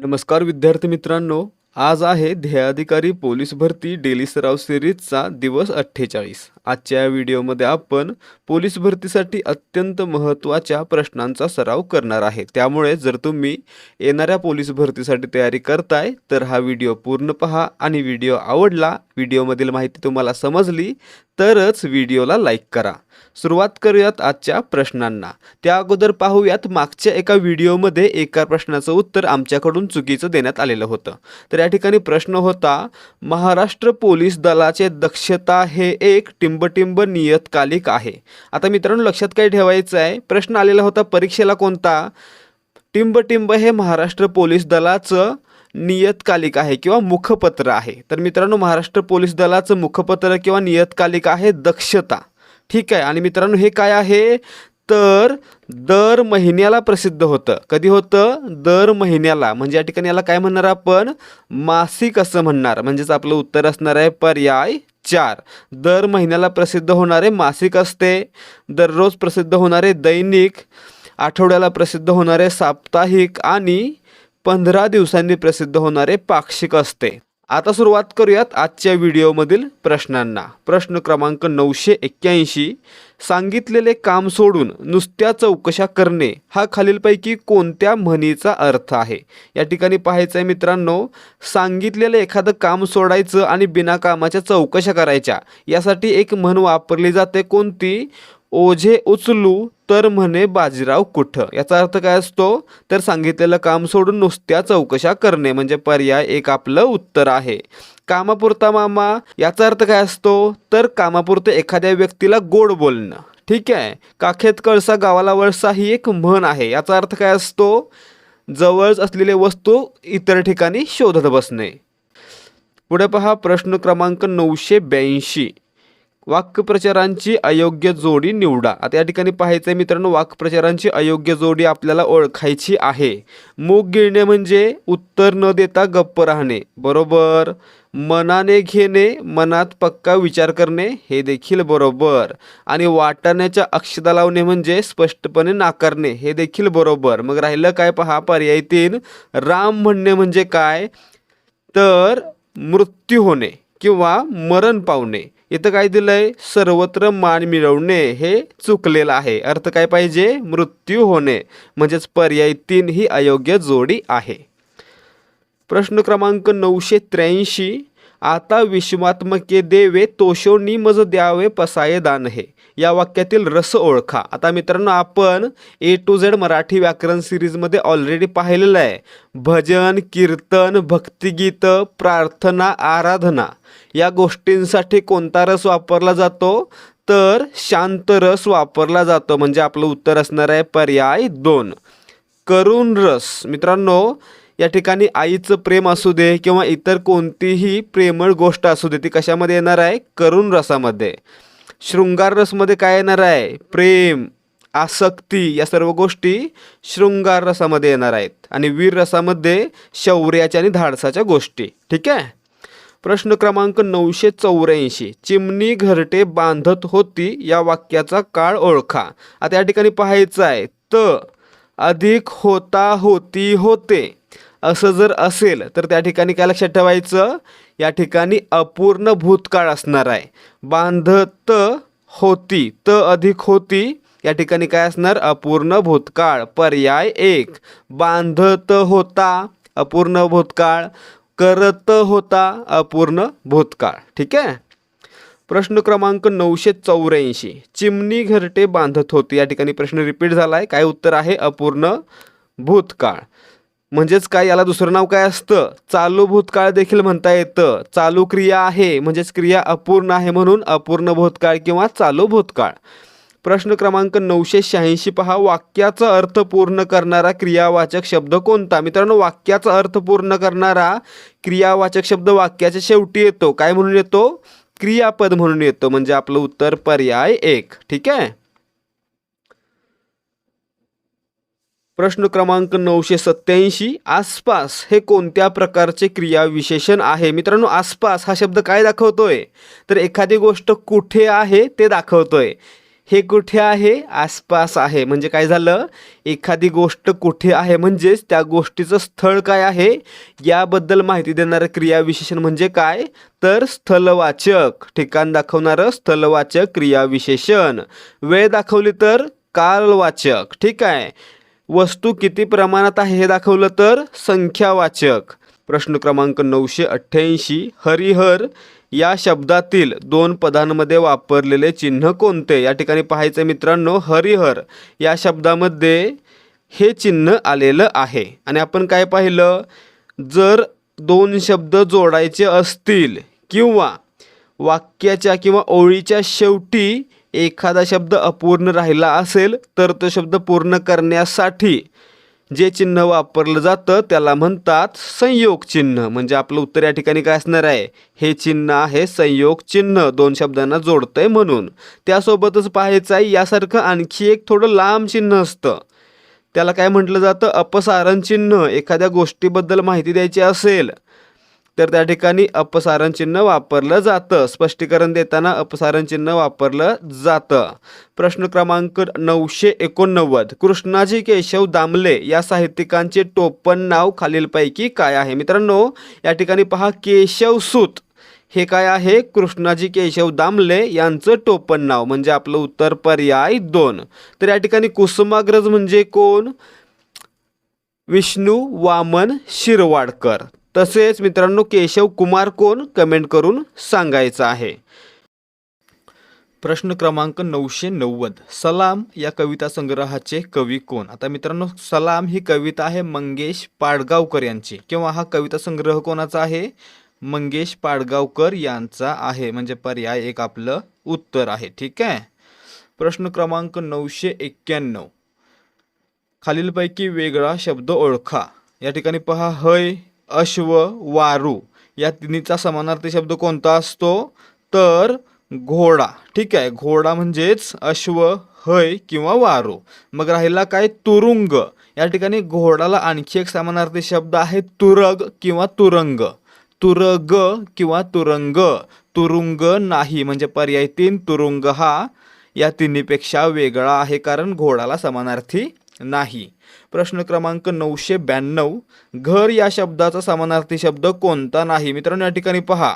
नमस्कार विद्यार्थी मित्रांनो, आज आहे ध्येयाधिकारी पोलीस भरती डेली सराव सिरीजचा दिवस 48। आजच्या व्हिडिओमध्ये आपण पोलीस भरतीसाठी अत्यंत महत्त्वाच्या प्रश्नांचा सराव करणार आहे। त्यामुळे जर तुम्ही येणाऱ्या पोलीस भरतीसाठी तयारी करताय तर हा व्हिडिओ पूर्ण पहा आणि व्हिडिओ आवडला, व्हिडिओमधील माहिती तुम्हाला समजली तरच व्हिडिओला लाईक करा। सुरुवात करूयात आजच्या प्रश्नांना। त्या अगोदर पाहूयात मागच्या एका व्हिडिओमध्ये एका प्रश्नाचं उत्तर आमच्याकडून चुकीचं देण्यात आलेलं होतं। तर या ठिकाणी प्रश्न होता, महाराष्ट्र पोलीस दलाचे दक्षता हे एक टिंबटिंब नियतकालिक आहे। आता मित्रांनो लक्षात काय ठेवायचं आहे, प्रश्न आलेला होता परीक्षेला कोणता? टिंबटिंब हे महाराष्ट्र पोलीस दलाचं नियतकालिक आहे किंवा मुखपत्र आहे। तर मित्रांनो महाराष्ट्र पोलीस दलाचं मुखपत्र किंवा नियतकालिक आहे दक्षता। ठीक आहे। आणि मित्रांनो हे काय आहे तर दर महिन्याला प्रसिद्ध होतं। कधी होतं? दर महिन्याला। म्हणजे या ठिकाणी याला काय म्हणणार आपण? मासिक असं म्हणणार। म्हणजेच आपलं उत्तर असणार आहे पर्याय 4। दर महिन्याला प्रसिद्ध होणारे मासिक असते, दररोज प्रसिद्ध होणारे दैनिक, आठवड्याला प्रसिद्ध होणारे साप्ताहिक आणि 15 दिवसांनी प्रसिद्ध होणारे पाक्षिक असते। आता सुरुवात करूयात आजच्या व्हिडिओमधील प्रश्नांना। प्रश्न क्रमांक 981, सांगितलेले काम सोडून नुसत्या चौकशा करणे हा खालीलपैकी कोणत्या म्हणीचा अर्थ आहे? या ठिकाणी पाहायचं आहे मित्रांनो, सांगितलेलं एखादं काम सोडायचं आणि बिना कामाच्या चौकशा करायच्या यासाठी एक म्हण वापरली जाते, कोणती? ओझे उचलू तर म्हणे बाजीराव कुठं। याचा अर्थ काय असतो तर सांगितलेलं काम सोडून नुसत्या चौकशा करणे, म्हणजे पर्याय 1 आपलं उत्तर आहे। कामापुरता मामा याचा अर्थ काय असतो तर कामापुरतं एखाद्या व्यक्तीला गोड बोलणं। ठीक आहे। काखेत कळसा गावाला वळसा ही एक म्हण आहे। याचा अर्थ काय असतो? जवळच असलेले वस्तू इतर ठिकाणी शोधत बसणे। पुढे पहा प्रश्न क्रमांक 982, वाक्प्रचारांची अयोग्य जोडी निवडा। आता या ठिकाणी पाहायचं आहे मित्रांनो, वाक्प्रचारांची अयोग्य जोडी आपल्याला ओळखायची आहे। मूग गिळणे म्हणजे उत्तर न देता गप्प राहणे, बरोबर। मनाने घेणे, मनात पक्का विचार करणे, हे देखील बरोबर। आणि वाटाण्याच्या अक्षता लावणे म्हणजे स्पष्टपणे नाकारणे, हे देखील बरोबर। मग राहिलं काय पहा पर्याय 3, राम म्हणणे म्हणजे काय तर मृत्यू होणे किंवा मरण पावणे। इथं काय दिलंय? सर्वत्र मान मिळवणे, हे चुकलेलं आहे। अर्थ काय पाहिजे? मृत्यू होणे, म्हणजेच पर्याय 3 ही अयोग्य जोडी आहे। प्रश्न क्रमांक 983, आता विश्वात्मके देवे तोषोनी मज द्यावे पसाये दान हे या वाक्यातील रस ओळखा। आता मित्रांनो आपण A to Z मराठी व्याकरण सिरीजमध्ये ऑलरेडी पाहिलेलं आहे। भजन, कीर्तन, भक्तिगीत, प्रार्थना, आराधना या गोष्टींसाठी कोणता रस वापरला जातो तर शांत रस वापरला जातो, म्हणजे आपलं उत्तर असणार आहे पर्याय 2 करुण रस। मित्रांनो या ठिकाणी आईचं प्रेम असू दे किंवा इतर कोणतीही प्रेमळ गोष्ट असू दे ती कशामध्ये येणार आहे? करुण रसामध्ये। शृंगार रसमध्ये काय येणार आहे? प्रेम, आसक्ती या सर्व गोष्टी शृंगार रसामध्ये येणार आहेत। आणि वीर रसामध्ये शौर्याच्या आणि धाडसाच्या गोष्टी। ठीक आहे। प्रश्न क्रमांक 984, चिमणी घरटे बांधत होती या वाक्याचा काळ ओळखा। आता या ठिकाणी पाहायचं आहे अधिक होता होती होते असं जर असेल तर त्या ठिकाणी काय लक्षात ठेवायचं? या ठिकाणी अपूर्ण भूतकाळ असणार आहे। बांधत होती अधिक होती या ठिकाणी काय असणार? अपूर्ण भूतकाळ, पर्याय 1 बांधत होता अपूर्ण भूतकाळ, करत होता अपूर्ण भूतकाळ। ठीक आहे। प्रश्न क्रमांक 984, चिमणी घरटे बांधत होती या ठिकाणी प्रश्न रिपीट झालाय। काय उत्तर आहे? अपूर्ण भूतकाळ। म्हणजेच काय याला दुसरं नाव काय असतं? चालू भूतकाळ देखील म्हणता येतं। चालू क्रिया आहे म्हणजेच क्रिया अपूर्ण आहे म्हणून अपूर्ण भूतकाळ किंवा चालू भूतकाळ। प्रश्न क्रमांक 986 पहा, वाक्याचा अर्थ पूर्ण करणारा क्रियावाचक शब्द कोणता? मित्रांनो वाक्याचा अर्थ पूर्ण करणारा क्रियावाचक शब्द वाक्याच्या शेवटी येतो। काय म्हणून येतो? क्रियापद म्हणून येतो, म्हणजे आपलं उत्तर पर्याय 1। ठीक आहे। प्रश्न क्रमांक 987, आसपास हे कोणत्या प्रकारचे क्रियाविशेषण आहे? मित्रांनो आसपास हा शब्द काय दाखवतोय तर एखादी गोष्ट कुठे आहे ते दाखवतोय। हे कुठे आहे? आसपास आहे. म्हणजे काय झालं? एखादी गोष्ट कुठे आहे म्हणजेच त्या गोष्टीचं स्थळ काय आहे याबद्दल माहिती देणारं क्रियाविशेषण म्हणजे काय? तर स्थलवाचक. ठिकाण दाखवणारं स्थलवाचक क्रियाविशेषण. वेळ दाखवली तर कालवाचक. ठीक आहे. वस्तू किती प्रमाणात आहे हे दाखवलं तर संख्यावाचक. प्रश्न क्रमांक 988. हरिहर या शब्दातील दोन पदांमध्ये वापरलेले चिन्ह कोणते? या ठिकाणी पाहायचं मित्रांनो, हरिहर या शब्दामध्ये हे चिन्ह आलेलं आहे. आणि आपण काय पाहिलं, जर दोन शब्द जोडायचे असतील किंवा वाक्याच्या किंवा ओळीच्या शेवटी एखादा शब्द अपूर्ण राहिला असेल तर तो शब्द पूर्ण करण्यासाठी जे चिन्ह वापरलं जातं त्याला म्हणतात संयोग चिन्ह. म्हणजे आपलं उत्तर या ठिकाणी काय असणार आहे? हे चिन्ह आहे संयोग चिन्ह, दोन शब्दांना जोडतंय म्हणून. त्यासोबतच पाहायचं आहे यासारखं आणखी एक थोडं लांब चिन्ह असतं, त्याला काय म्हटलं जातं? अपसारण चिन्ह. एखाद्या गोष्टीबद्दल माहिती द्यायची असेल तर त्या ठिकाणी अपसारण चिन्ह वापरलं जातं. स्पष्टीकरण देताना अपसारण चिन्ह वापरलं जातं. प्रश्न क्रमांक 989. कृष्णाजी केशव दामले या साहित्यिकांचे टोपण नाव खालीलपैकी काय आहे? मित्रांनो, या ठिकाणी पहा, केशवसूत हे काय आहे? कृष्णाजी केशव दामले यांचं टोपण नाव. म्हणजे आपलं उत्तर पर्याय 2. तर या ठिकाणी कुसुमाग्रज म्हणजे कोण? विष्णू वामन शिरवाडकर. तसेच मित्रांनो केशव कुमार कोण? कमेंट करून सांगायचं आहे. प्रश्न क्रमांक 990. सलाम या कविता संग्रहाचे कवी कोण? आता मित्रांनो, सलाम ही कविता आहे मंगेश पाडगावकर यांची, किंवा हा कविता संग्रह कोणाचा आहे? मंगेश पाडगावकर यांचा आहे. म्हणजे पर्याय 1 आपलं उत्तर आहे. ठीक आहे. प्रश्न क्रमांक 991. खालीलपैकी वेगळा शब्द ओळखा. या ठिकाणी पहा, हय, अश्व, वारू या तिन्हीचा समानार्थी शब्द कोणता असतो? तर घोडा. ठीक आहे. घोडा म्हणजेच अश्व, हय किंवा वारू. मग राहिला काय? तुरुंग. या ठिकाणी घोडाला आणखी एक समानार्थी शब्द आहे तुरग किंवा तुरंग. तुरग किंवा तुरंग. तुरुंग नाही. म्हणजे पर्याय 3 तुरुंग हा या तिन्हीपेक्षा वेगळा आहे, कारण घोडाला समानार्थी नाही. प्रश्न क्रमांक 992. घर या शब्दाचा समानार्थी शब्द कोणता नाही? मित्रांनो, या ठिकाणी पहा,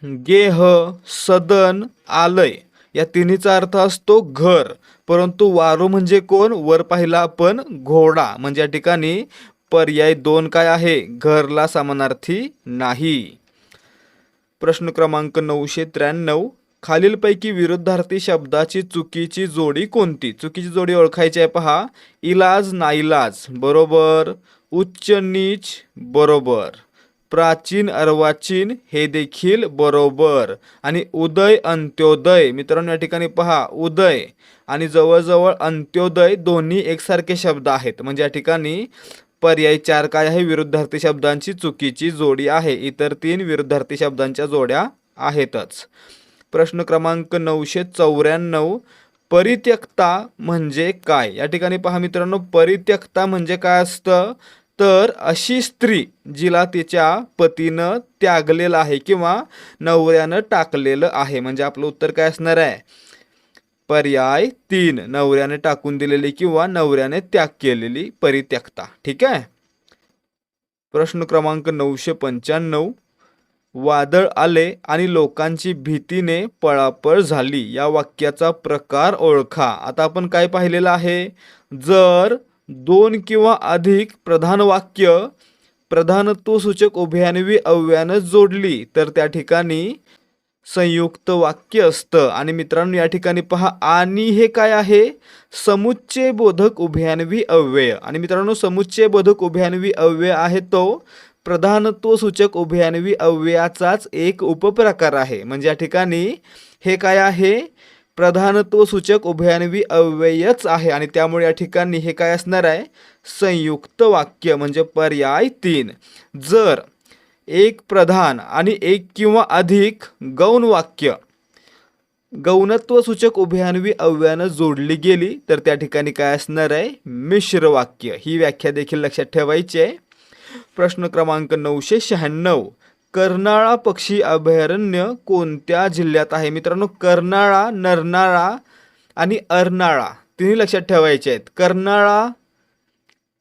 गेह, सदन, आलय या तिन्हीचा अर्थ असतो घर, परंतु वारू म्हणजे कोण? वर पाहिला आपण घोडा. म्हणजे या ठिकाणी पर्याय 2 काय आहे? घरला समानार्थी नाही. प्रश्न क्रमांक 993. खालीलपैकी विरुद्धार्थी शब्दाची चुकीची जोडी कोणती? चुकीची जोडी ओळखायची आहे. पहा, इलाज नाईलाज बरोबर, उच्च नीच बरोबर, प्राचीन अर्वाचीन हे देखील बरोबर, आणि उदय अंत्योदय. मित्रांनो, या ठिकाणी पहा, उदय आणि जवळजवळ अंत्योदय दोन्ही एकसारखे शब्द आहेत. म्हणजे या ठिकाणी पर्याय 4 काय आहे? विरुद्धार्थी शब्दांची चुकीची जोडी आहे. इतर 3 विरुद्धार्थी शब्दांच्या जोड्या आहेतच. प्रश्न क्रमांक 994. परित्यक्ता म्हणजे काय? या ठिकाणी पहा मित्रांनो, परित्यक्ता म्हणजे काय असतं? तर अशी स्त्री जिला तिच्या पतीनं त्यागलेलं आहे किंवा नवऱ्यानं टाकलेलं आहे. म्हणजे आपलं उत्तर काय असणार आहे? पर्याय 3 नवऱ्याने टाकून दिलेली किंवा नवऱ्याने त्याग केलेली परित्यक्ता. ठीक आहे. प्रश्न क्रमांक 995. वादळ आले आणि लोकांची भीतीने पळापळ झाली या वाक्याचा प्रकार ओळखा. आता आपण काय पाहिलेलं आहे? जर 2 किंवा अधिक प्रधान वाक्य प्रधानत्वसूचक उभयान्वी अव्ययानं जोडली तर त्या ठिकाणी संयुक्त वाक्य असतं. आणि मित्रांनो, या ठिकाणी पहा, आणि हे काय आहे? समुच्चय बोधक उभयान्वी अव्यय. आणि मित्रांनो, समुच्चय बोधक उभयान्वी अव्यय आहे तो प्रधानत्वसूचक उभयान्वी अव्ययाचाच एक उपप्रकार आहे. म्हणजे या ठिकाणी हे काय आहे? प्रधानत्वसूचक उभयान्वी अव्ययच आहे, आणि त्यामुळे या ठिकाणी हे काय असणार आहे? संयुक्त वाक्य. म्हणजे पर्याय 3. जर एक प्रधान आणि एक किंवा अधिक गौण वाक्य गौणत्वसूचक उभयान्वी अव्ययानं जोडली गेली तर त्या ठिकाणी काय असणार आहे? मिश्र वाक्य. ही व्याख्या देखील लक्षात ठेवायची आहे. प्रश्न क्रमांक 996. कर्नाळा पक्षी अभयारण्य कोणत्या जिल्ह्यात आहे? मित्रांनो, कर्नाळा, नरनाळा आणि अर्नाळा तिन्ही लक्षात ठेवायचे आहेत. कर्नाळा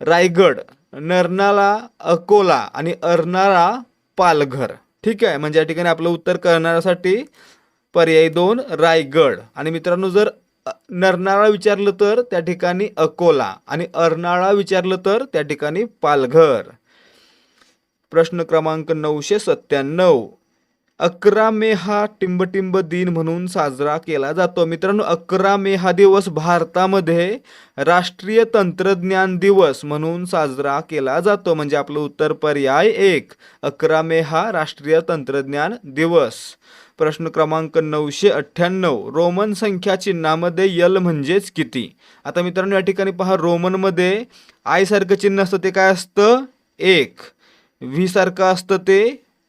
रायगड, नरनाळा अकोला आणि अर्नाळा पालघर. ठीक आहे, म्हणजे या ठिकाणी आपलं उत्तर कर्नाळासाठी पर्याय 2 रायगड. आणि मित्रांनो, जर नरनाळा विचारलं तर त्या ठिकाणी अकोला आणि अर्नाळा विचारलं तर त्या ठिकाणी पालघर. प्रश्न क्रमांक 997. 11 मे हा टिंबटिंब दिन म्हणून साजरा केला जातो. मित्रांनो, 11 मे हा दिवस भारतामध्ये राष्ट्रीय तंत्रज्ञान दिवस म्हणून साजरा केला जातो. म्हणजे आपलं उत्तर पर्याय 1 11 मे हा राष्ट्रीय तंत्रज्ञान दिवस. प्रश्न क्रमांक 998. रोमन संख्या चिन्हामध्ये यल म्हणजेच किती? आता मित्रांनो, या ठिकाणी पहा, रोमनमध्ये आय सारखं चिन्ह असतं ते काय असतं? 1. व्ही सारखं असतं ते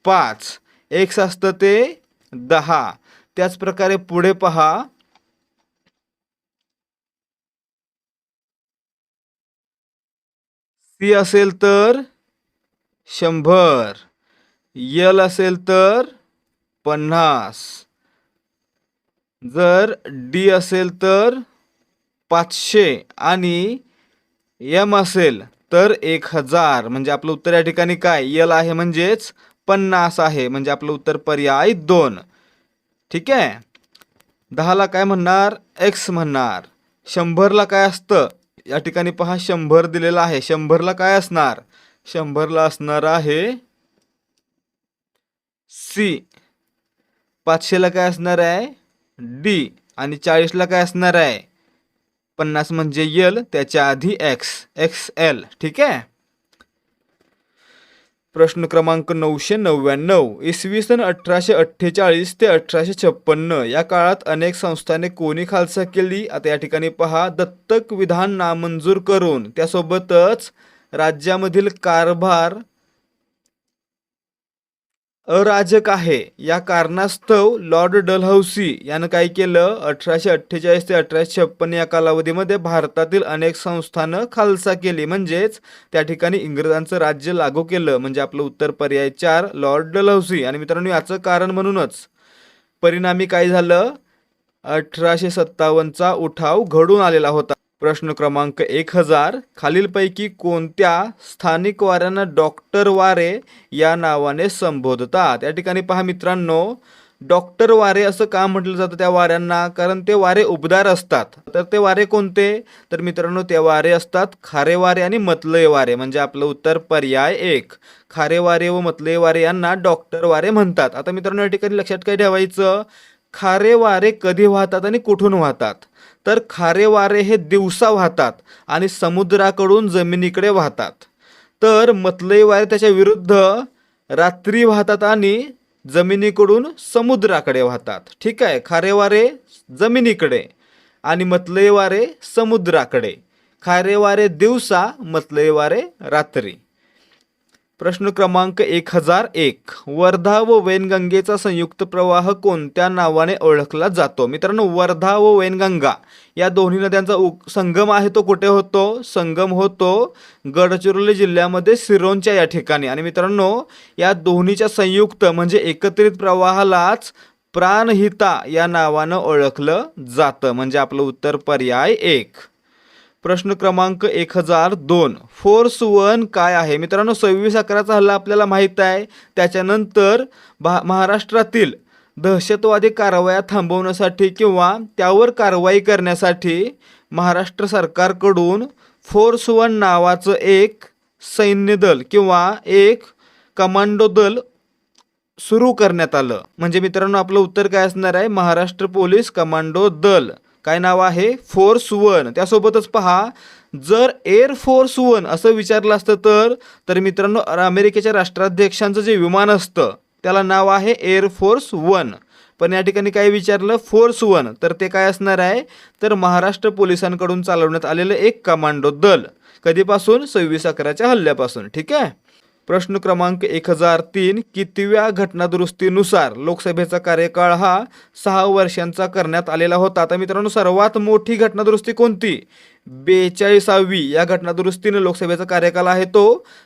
5. एक्स असतं ते 10. त्याच प्रकारे पुढे पहा, सी असेल तर 100, यल असेल तर 50, जर डी असेल तर 500 आणि एम असेल तर 1000. म्हणजे आपलं उत्तर या ठिकाणी काय? यल आहे म्हणजेच 50 आहे. म्हणजे आपलं उत्तर पर्याय 2. ठीक आहे. 10ला काय म्हणणार? एक्स म्हणणार. 100ला काय असतं? या ठिकाणी पहा, 100 दिलेला आहे. 100ला काय असणार? 100ला असणार आहे सी. 500ला काय असणार आहे? डी. आणि 40ला काय असणार आहे? 50 म्हणजे यल, त्याच्या आधी एक्स, XL. ठीक आहे. प्रश्न क्रमांक 999. इसवी सन 1848 ते 1856 या काळात अनेक संस्थाने कोणी खालसा केली? आता या ठिकाणी पहा, दत्तक विधान नामंजूर करून त्यासोबतच राज्यामधील कारभार अराजक आहे या कारणास्तव लॉर्ड डलहौसी यानं काय केलं? 1848 ते 1856 या कालावधीमध्ये भारतातील अनेक संस्थानं खालसा केली. म्हणजेच त्या ठिकाणी इंग्रजांचं राज्य लागू केलं. म्हणजे आपलं उत्तर पर्याय 4 लॉर्ड डलहौसी. आणि मित्रांनो, याचं कारण म्हणूनच परिणामी काय झालं? 1857चा उठाव घडून आलेला होता. प्रश्न क्रमांक 1000. खालीलपैकी कोणत्या स्थानिक वाऱ्यांना डॉक्टर वारे या नावाने संबोधतात? या ठिकाणी पहा मित्रांनो, डॉक्टर वारे असं का म्हटलं जातं त्या वाऱ्यांना? कारण ते वारे उबदार असतात. तर ते वारे कोणते? तर मित्रांनो, ते वारे असतात खारे वारे आणि मतलय वारे. म्हणजे आपलं उत्तर पर्याय 1 खारे वारे व मतलय वारे यांना डॉक्टर वारे म्हणतात. आता मित्रांनो, या ठिकाणी लक्षात काय ठेवायचं? खारे वारे कधी वाहतात आणि कुठून वाहतात? तर खारे वारे हे दिवसा वाहतात आणि समुद्राकडून जमिनीकडे वाहतात. तर मतलई वारे त्याच्या विरुद्ध रात्री वाहतात आणि जमिनीकडून समुद्राकडे वाहतात. ठीक आहे. खारे वारे जमिनीकडे आणि मतलई वारे समुद्राकडे. खारे वारे दिवसा, मतलई वारे रात्री. प्रश्न क्रमांक 1001. वर्धा व वैनगंगेचा संयुक्त प्रवाह कोणत्या नावाने ओळखला जातो? मित्रांनो, वर्धा व वैनगंगा या दोन्ही नद्यांचा संगम आहे तो कुठे होतो? संगम होतो गडचिरोली जिल्ह्यामध्ये सिरोंचा या ठिकाणी. आणि मित्रांनो, या दोन्हीच्या संयुक्त म्हणजे एकत्रित प्रवाहालाच प्राणहिता या नावानं ओळखलं जातं. म्हणजे आपलं उत्तर पर्याय 1. प्रश्न क्रमांक 1002. फोर्स 1 काय आहे? मित्रांनो, 26/11चा हल्ला आपल्याला माहीत आहे. त्याच्यानंतर महाराष्ट्रातील दहशतवादी कारवाया थांबवण्यासाठी किंवा त्यावर कारवाई करण्यासाठी महाराष्ट्र सरकारकडून फोर्स 1 नावाचं एक सैन्य दल किंवा एक कमांडो दल सुरू करण्यात आलं. म्हणजे मित्रांनो, आपलं उत्तर काय असणार आहे? महाराष्ट्र पोलीस कमांडो दल. काय नाव आहे? फोर्स 1. त्यासोबतच पहा, जर एअर फोर्स 1 असं विचारलं असतं तर मित्रांनो, अमेरिकेच्या राष्ट्राध्यक्षांचं जे विमान असतं त्याला नाव आहे एअर फोर्स 1. पण या ठिकाणी काय विचारलं? फोर्स 1. तर ते काय असणार आहे? तर महाराष्ट्र पोलिसांकडून चालवण्यात आलेलं एक कमांडो दल. कधीपासून? 26/11च्या हल्ल्यापासून. ठीक आहे. प्रश्न क्रमांक 1003 कितव्या घटनादुरुस्तीनुसार लोकसभेचा कार्यकाळ हा 6 वर्षांचा करण्यात आलेला होता? तर मित्रांनो, सर्वात मोठी घटनादुरुस्ती कोणती? 42वी या घटनादुरुस्तीने लोकसभेचा कार्यकाल आहे तो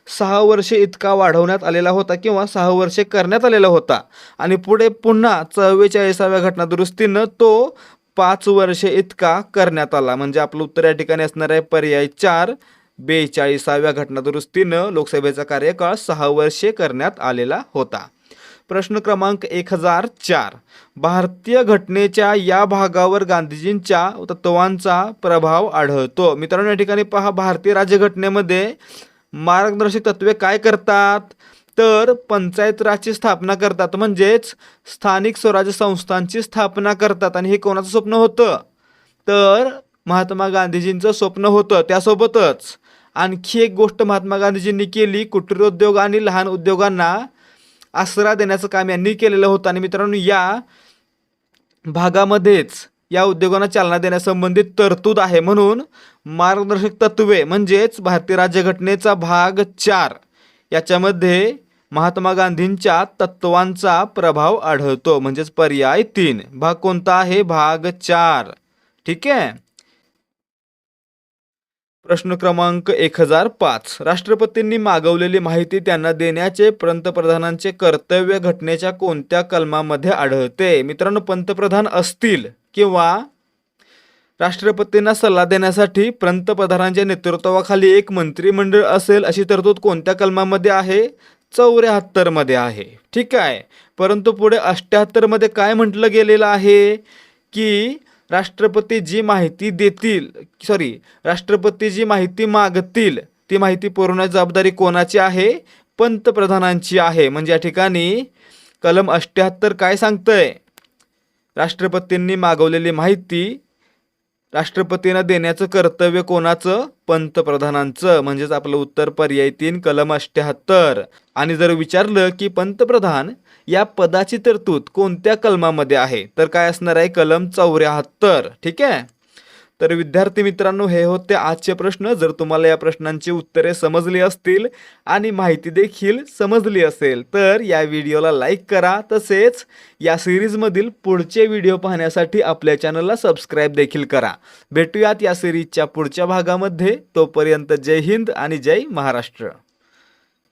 6 वर्षे इतका वाढवण्यात आलेला होता किंवा 6 वर्षे करण्यात आलेला होता. आणि पुढे पुन्हा 44व्या घटनादुरुस्तीनं तो 5 वर्षे इतका करण्यात आला. म्हणजे आपलं उत्तर या ठिकाणी असणार आहे पर्याय 4. 42व्या घटनादुरुस्तीनं लोकसभेचा कार्यकाळ 6 वर्षे करण्यात आलेला होता. प्रश्न क्रमांक 1004 भारतीय घटनेच्या या भागावर गांधीजींच्या तत्वांचा प्रभाव आढळतो. मित्रांनो, या ठिकाणी पहा, भारतीय राज्यघटनेमध्ये मार्गदर्शक तत्वे काय करतात? तर पंचायत राजची स्थापना करतात, म्हणजेच स्थानिक स्वराज्य संस्थांची स्थापना करतात. आणि हे कोणाचं स्वप्न होतं? तर महात्मा गांधीजींचं स्वप्न होतं. त्यासोबतच आणखी एक गोष्ट महात्मा गांधीजींनी केली, कुटीरोद्योग आणि लहान उद्योगांना आसरा देण्याचं काम यांनी केलेलं होतं. आणि मित्रांनो, या भागामध्येच या उद्योगांना चालना देण्यासंबंधित तरतूद आहे. म्हणून मार्गदर्शक तत्वे म्हणजेच भारतीय राज्यघटनेचा भाग 4 याच्यामध्ये महात्मा गांधींच्या तत्वांचा प्रभाव आढळतो, म्हणजेच पर्याय 3. भाग कोणता आहे? भाग 4. ठीक आहे. प्रश्न क्रमांक 1005 राष्ट्रपतींनी मागवलेली माहिती त्यांना देण्याचे पंतप्रधानांचे कर्तव्य घटनेच्या कोणत्या कलमामध्ये आढळते? मित्रांनो, पंतप्रधान असतील किंवा राष्ट्रपतींना सल्ला देण्यासाठी पंतप्रधानांच्या नेतृत्वाखाली एक मंत्रिमंडळ असेल अशी तरतूद कोणत्या कलमामध्ये आहे? 74 मध्ये आहे. ठीक आहे. परंतु पुढे 78 मध्ये काय म्हटलं गेलेलं आहे की राष्ट्रपती जी माहिती मागतील ती माहिती पुरवण्याची जबाबदारी कोणाची आहे? पंतप्रधानांची आहे. म्हणजे या ठिकाणी कलम 78 काय सांगतंय? राष्ट्रपतींनी मागवलेली माहिती राष्ट्रपतींना देण्याचं कर्तव्य कोणाचं? पंतप्रधानांचं. म्हणजेच आपलं उत्तर पर्याय 3 कलम 78. आणि जर विचारलं की पंतप्रधान या पदाची तरतूद कोणत्या कलमामध्ये आहे, तर काय असणार आहे? कलम 74. ठीक आहे. तर विद्यार्थी मित्रांनो, हे होते आजचे प्रश्न. जर तुम्हाला या प्रश्नांची उत्तरे समजली असतील आणि माहिती देखील समजली असेल तर या व्हिडिओला लाईक करा. तसेच या सिरीजमधील पुढचे व्हिडिओ पाहण्यासाठी आपल्या चॅनलला सबस्क्राईब देखील करा. भेटूयात या सिरीजच्या पुढच्या भागामध्ये. तोपर्यंत जय हिंद आणि जय महाराष्ट्र.